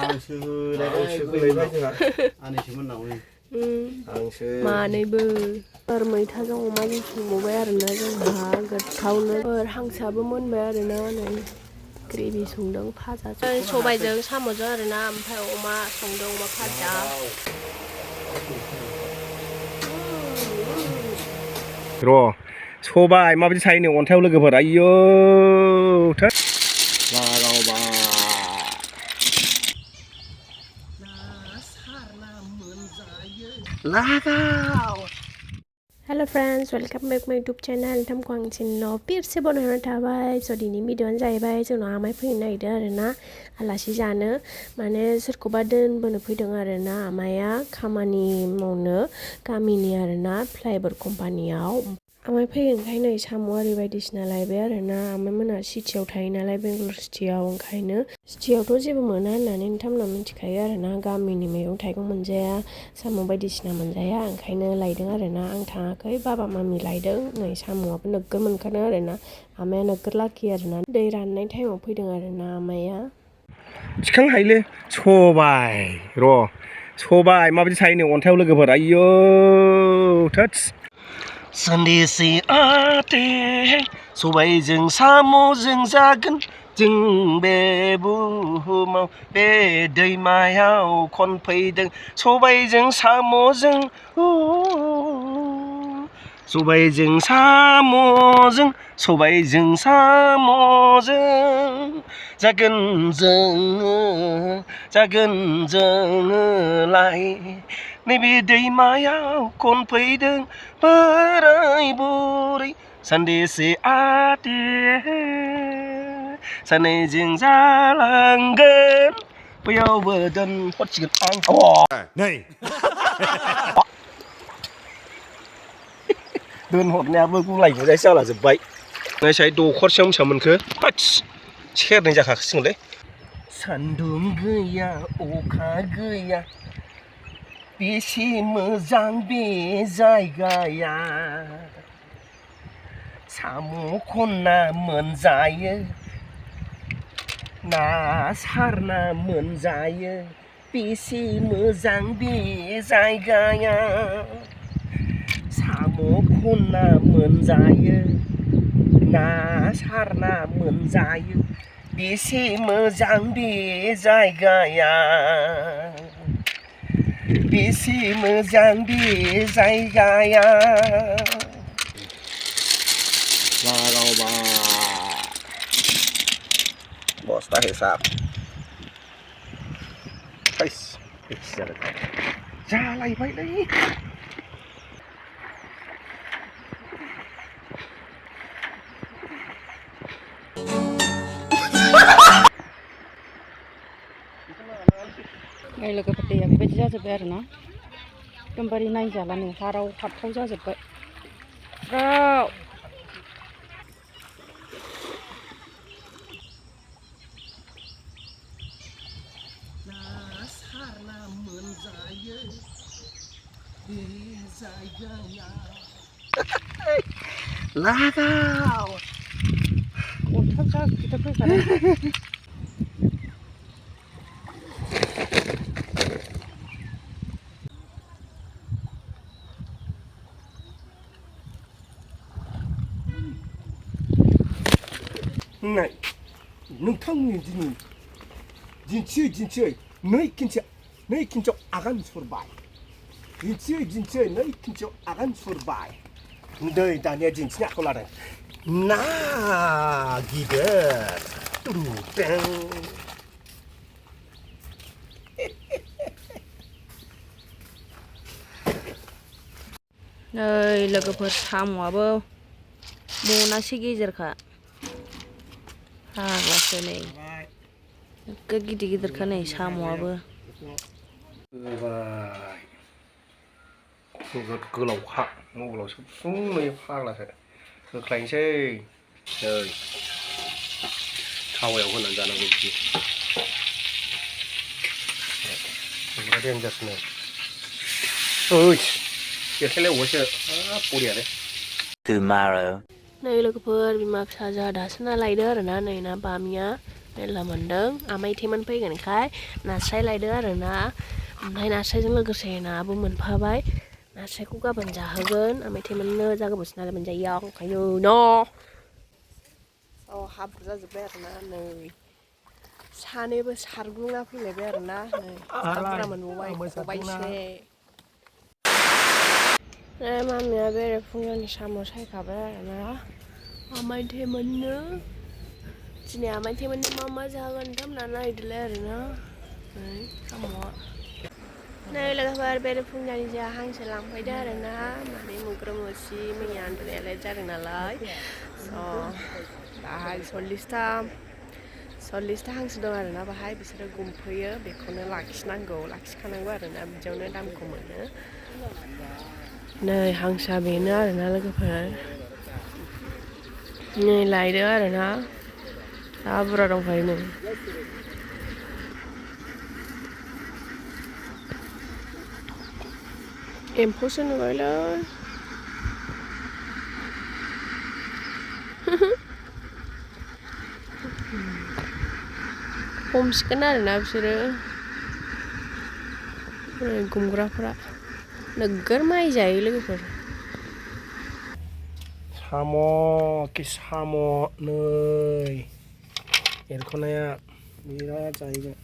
हांसो गोलैबाय जोंहा आनैसोमोन नावनो हांसो मानैबो मैथाजों अमाजों संबावबाय आरोना जोंहा गोथावनो हांसोआबो मोनबाय आरोना नै ग्रेभि संदों भाजा सबायजों साम'जों आरोना ओमफ्राय अमा संदों अमा भाजा र' सबाय माबायदि सायोनो अन्थायाव लोगोफोर आयौ थोद लागावबाय लागाव हेलो फ्रेंड्स वेलकम बैक माय यूट्यूब चैनल नोंथांखौ आं चैनलाव फिरसे बनायनानै थाबाय स' दिनैनि भिडिअ'आनो जाहैबाय जोंनाव आमाय फैनो नागिरदों आरोना आलासि जानो माने सोरखौबा दोनबोनो फैदों आरोना आमाया खामानि मावनो गामिनि आरोना फ्लाइबोर्ड कम्पानियाव आमाय फैगोनखाय नै साम' आरि बायदिसिना लायबाय आरोना आमाय मोना सिटियाव थायो नालाय बेंगलर सिटियाव ओंखायनो सिटियावथ' जेबो मोना होननानै नोंथांमोना मिथिखायो आरोना गामिनि मैगं थाइगं मोनजाया साम' बायदिसिना मोनजाया ओंखायनो लायदों आरोना आं थाङाखै बाबा मामि लायदों नै साम'आबो नोगोर मोनखादों आरोना आमाया नोगोर लाखि आरोना दै राननाय टाइमाव फैदों आरोना आमाया थिखां हायोलै सबाय र' सबाय माबायदि सायोनो अन्थायाव लोगोफोर आयौ थोद सानदेसे आटे सबायजों साम'जों जागोन जों बे बुहुमाव बे दैमायाव खनफैदों सबायजों साम'जों सबायजों साम'जों सबायजों साम'जों जागोन जोङोलाय नैबे दैमायाव खनफैदों बोराय बुरै सानदेसे आटे सानैजों जालांगोन बैयावबो दोनहरसिगोन आं नै दोनहरनायाबो गुलाय गुजाय जालाजोब्बाय नायसाय दखरसेयाव बेसेबां मोनखो सेरनै जाखासिगोनलै सान्दुं गैया अखा गैया बेसे मोजां बे जायगाया साम' खनना मोनजायो ना सारना मोनजायो बेसे मोजां बे जायगाया साम' खनना मोनजायो ना सारना मोनजायो बेसे मोजां बे जायगाया बेसे मोजां बे जायगाया लागावबाय बस्ता हिसाब जालायबायलै नै लोगोफोर दैया बेबायदि जाजोब्बाय आरोना एकदमबारे नायजालानो हाराव हाबथाव जाजोब्बाय राव लागाव अन्थाव जागिदा फैखादों नै नोंथांनि दिन्थियै नै खिन्थियाव आगान सुरबाय दिन्थियै नै खिन्थियाव आगान सुरबाय दै दानिया दिन्थिनो आखायाव लादों ना गिदिर नै लोगोफोर साम'आबो मनासे गेजेरखा फाग्लासो नै नोगोर गिदिर गिदिरखा नै साम'आबो नोगोद गोलावखा मबाइलावसो फुं नुयो फाग्लासो होख्लायनोसै नै थावायाव होनानै जानांगौ बिदि देन्जारसनो देखायलायबावबायसो बरियालै नै लोगोफोर बिमा फिसा जोंहा दासो ना लायदों आरोना नै ना बामिया मेरला मोनदों आमाइ थेमोन फैगोनखाय नास्राय लायदों आरोना ओमफ्राय नास्रायजों लोगोसे नाबो मोनफाबाय नास्रायखौ गाबोन जाहोगोन आमाइ थेमोननो जा गोबावसै नालाय मोनजायैया ओंखायनो न' हाब्रु जाजोब्बाय आरोना नै सानैबो सारग्लुंना फैलायबाय आरोना नै बुरजा मोनबावबाय खबाइसे मामिया बेरे फुंजानि साम' सायखाबाय आरोना आमाइ थेमोननो दिनै आमाइ थेमोननो मा जागोन होनना नायदोलाय आरोना नै साम'आ नै लोगोफोर बेरे फुंजानि जोंहा हांसो लांफैदो आरोना माने मुग्रोमोसि मैया उन्दुनायालाय जादों नालाय बाहाय 40टा हांसो दं आरोना बाहाय बिसोरो गुमफैयो बेखौनो लाखिखानांगौ आरोना बिदियावनो दामखौ मोनो नै हांसोआ बेनो आरोना लोगोफोर नै लायदो आरोना जा बुरजा दंखायो नै एम्फौसो नुबायलै हमसिगोन आरोना बिसोरो गुमग्राफोरा नोगोर माइ जायो लोगोफोर साम' नै एरख'नाया बिराद जाहैगोन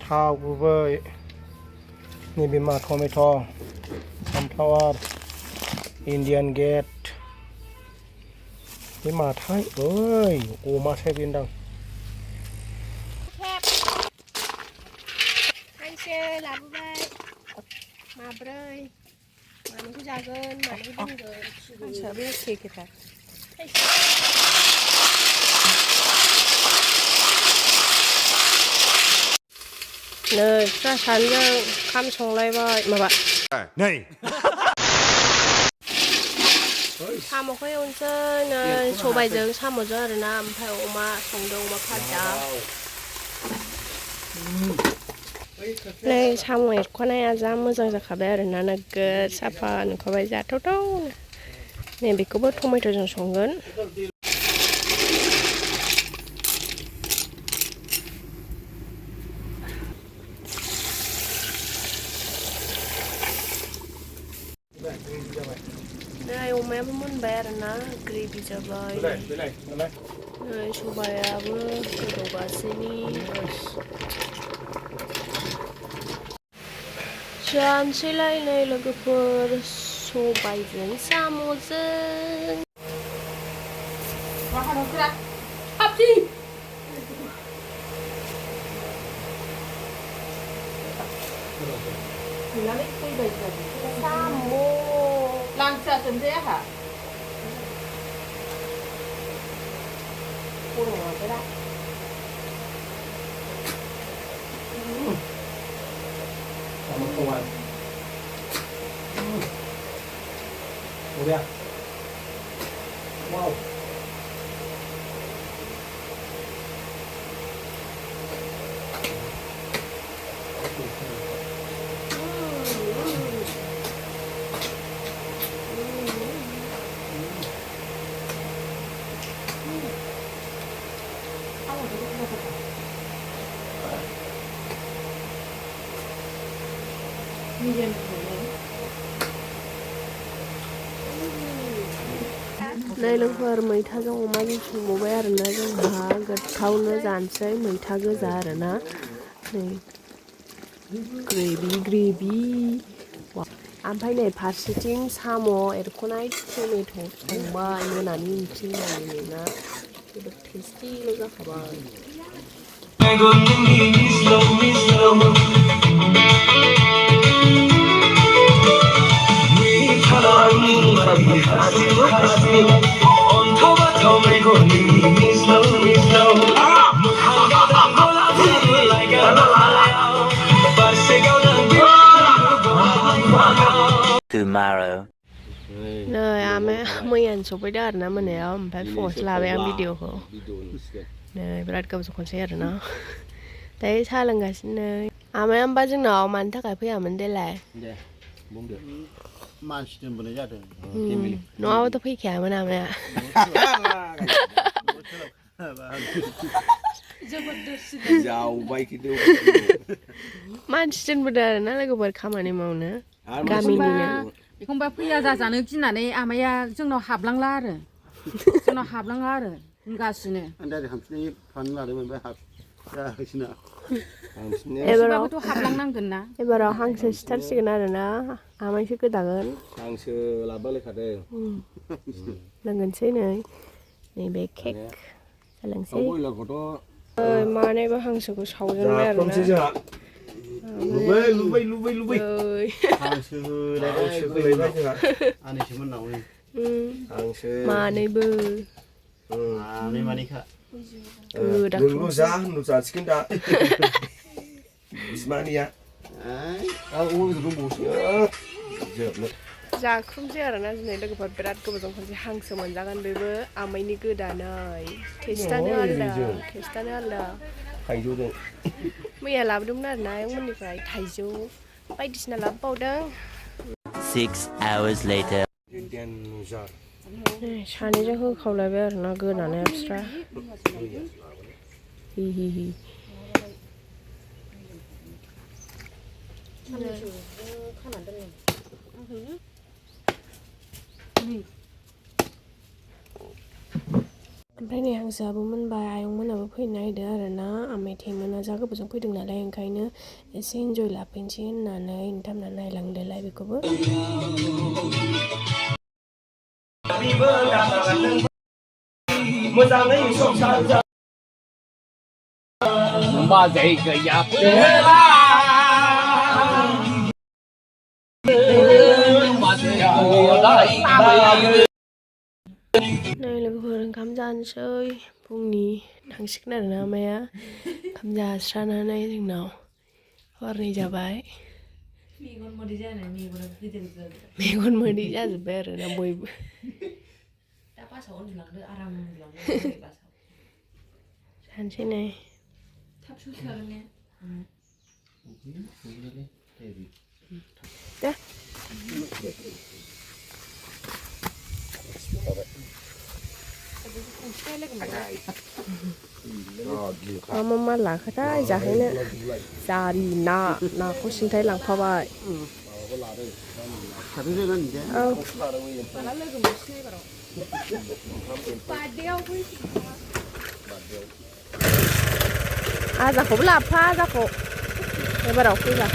थाव गुबै नैबे मा टमेट' सानफ्लावार इन्डियान गेट बे माथाय ओइ अमासो बेनदां हांसो लाबोबाय माब्रै मानैखौ जागोन मानैखौ दोनगोन हांसोआबो एखेथार नै फिसा सानैजों ओंखाम संलायबाय माबा नै साम'खौ एवनोसै नै सबायजों साम'जों आरोना ओमफ्राय अमा संदों अमा भाजा नै साम' एरख'नाया जा मोजां जाखाबाय आरोना नोगोद साफा नुखाबाय जाथावथाव नै बेखौबो टमेट'जों संगोन नै अमायाबो मोनबाय आरोना ग्रेभि जाबाय नै सबायाबो गोदौगासिनो जानोसैलाय नै लोगोफोर सबायजों साम'जों साम' Langsa sendiri ha? kurang apa dah sama tuan udah wow नै लोगोफोर मैथाजों अमाजों संबावबाय आरोना जोंहा गोथावनो जानोसै मैथा गोजा आरोना नै ग्रेभि ओमफ्राय नै फारसेथिं साम' एरख'नाय टमेट' संबाय मोनानि ओंख्रि होननानैना जोबोद टेस्टिल' जाखाबाय Tomorrow. नै आमाया मैयानो सफैदों आरोना मोनायाव ओमफ्राय फुङावसो लाबाय आं भिडिअखौ नै बिराद गोबाव खनसै आरोना दायो साहा लोंगासिनो आमाया होमबा जोंनाव मानि थाखाय फैयामोन देलाय दे बुंदो मानसि दोनबोनाय जादों नङाबाथ' फैखायामोन आमाया जावबाय खिन्थु मानसि दोनबोदों आरोना लोगोफोर खामानि मावनो गामिनिनो एखमबा फैया जाजानो गिनानै आमाइया जोंनाव हाबलांला आरो होनगासिनो आं दा हांसोनि फान लादोंमोन बे जागासिनो एबारावथ' हाबलांनांगोन ना एबाराव हांसो सिथारसिगोन आरोना आमाइसो गोदागोन हांसो लाबोलायखादों लोंगोनसै नैबे केक सोलोंसै बयलारखौथ' मानैबो हांसोखौ सावजेनबाय आरोना लुबै हांसो होलायबाय जोंहा आनैसोमोन नाव हांसो मानैबो मानै मानैखा नोंल' जा होनल' जासिगोन दा बिमानिया अमा बेदर दंबावोसो जोबनो जाख्रुमसै आरोना दिनै लोगोफोर बिराद गोबावजों खनसे हांसो मोनजागोन बेबो आमाइनि गोदानै टेस्टानो आलदा थाइजौजों मैया लाबोदोंमोन आरोना आयंमोननिफ्राय थाइजौ बायदिसिना लाबोबावदों 6 hours later सानैजों होखावलायबाय आरोना गोदानाया बिस्रा हि ओमफ्राय नै हांसोआबो मोनबाय आयंमोनाबो फैनो नागिरदों आरोना आमाइ थेमोना जा गोबावजों फैदों नालाय ओंखायनो एसे इन्जय लाफैनोसै होननानै नोंथांमोना नायलांदोलाय बेखौबो मोजाङै संसार जा बाजै गैया नै लोगोफोर ओंखाम जानोसै फुंनि थांसिगोन आरोना आमाइया ओंखाम जास्रानानै जोंनाव हरनै जाबाय मेगन मोदै जाजोब्बाय आरोना बयबो जानोसै नै मा लाखोथाय जाहैनो जारि नाखौ सिन्थाय लांफाबाय आजाखौबो लाबोफा आजाखौ एबाराव फैबा